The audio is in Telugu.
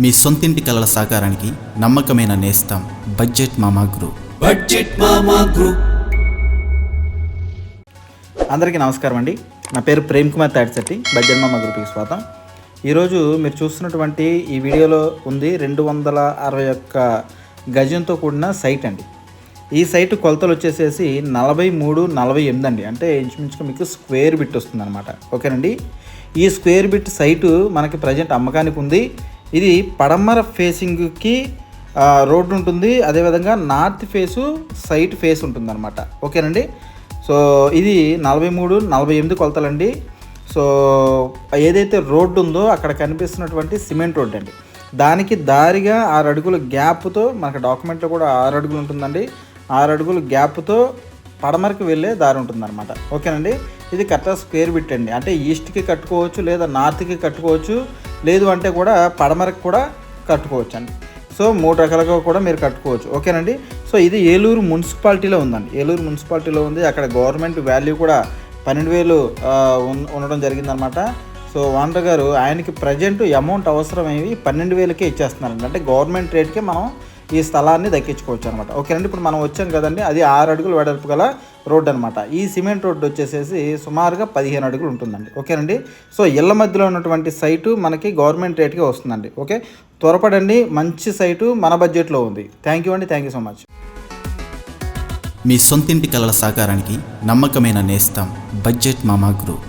మీ సొంతింటి కలల సాకారానికి నమ్మకమైన నేస్తం బడ్జెట్ మామా గ్రూప్. అందరికీ నమస్కారం అండి. నా పేరు ప్రేమ్ కుమార్ తాడిశెట్టి. బడ్జెట్ మామా గ్రూప్కి స్వాగతం. ఈరోజు మీరు చూస్తున్నటువంటి ఈ వీడియోలో ఉంది 261 గజంతో కూడిన సైట్ అండి. ఈ సైట్ కొలతలు వచ్చేసేసి 43-48 అండి. అంటే ఇంచుమించుగా మీకు స్క్వేర్ బిట్ వస్తుంది అనమాట. ఓకేనండి. ఈ స్క్వేర్ బిట్ సైటు మనకి ప్రజెంట్ అమ్మకానికి ఉంది. ఇది పడమర ఫేసింగ్కి రోడ్డు ఉంటుంది, అదేవిధంగా నార్త్ ఫేసు సైట్ ఫేస్ ఉంటుంది అనమాట. ఓకేనండి. సో ఇది 43-48 కొలతలండి. సో ఏదైతే రోడ్డు ఉందో అక్కడ కనిపిస్తున్నటువంటి సిమెంట్ రోడ్డు అండి. దానికి దారిగా 6 అడుగుల గ్యాప్తో మనకు డాక్యుమెంట్లో కూడా 6 అడుగులు ఉంటుందండి. 6 అడుగుల గ్యాప్తో పడమరకు వెళ్ళే దారి ఉంటుందన్నమాట. ఓకేనండి. ఇది కరెక్ట్గా స్క్వేర్ బిట్ అండి. అంటే ఈస్ట్కి కట్టుకోవచ్చు, లేదా నార్త్కి కట్టుకోవచ్చు, లేదు అంటే కూడా పడమరకు కూడా కట్టుకోవచ్చు అండి. సో 3 రకాలుగా కూడా మీరు కట్టుకోవచ్చు. ఓకేనండి. సో ఇది ఏలూరు మున్సిపాలిటీలో ఉందండి. ఏలూరు మున్సిపాలిటీలో ఉంది. అక్కడ గవర్నమెంట్ వాల్యూ కూడా 12,000 ఉండడం జరిగిందనమాట. సో ఓనర్ గారు ఆయనకి ప్రజెంట్ అమౌంట్ అవసరమేవి 12,000కే ఇచ్చేస్తున్నారండి. అంటే గవర్నమెంట్ రేట్కే మనం ఈ స్థలాన్ని దక్కించుకోవచ్చు అనమాట. ఓకేనండి. ఇప్పుడు మనం వచ్చాం కదండి, అది 6 అడుగులు వెడల్పు గల రోడ్డు అనమాట. ఈ సిమెంట్ రోడ్డు వచ్చేసేసి సుమారుగా 15 అడుగులు ఉంటుందండి. ఓకేనండి. సో ఇళ్ల మధ్యలో ఉన్నటువంటి సైటు మనకి గవర్నమెంట్ రేట్కే వస్తుందండి. ఓకే, త్వరపడండి. మంచి సైటు మన బడ్జెట్లో ఉంది. థ్యాంక్ యూ అండి. Thank you so much. మీ సొంతింటి కలల సాకారానికి నమ్మకమైన నేస్తం బడ్జెట్ మామా గ్రూప్.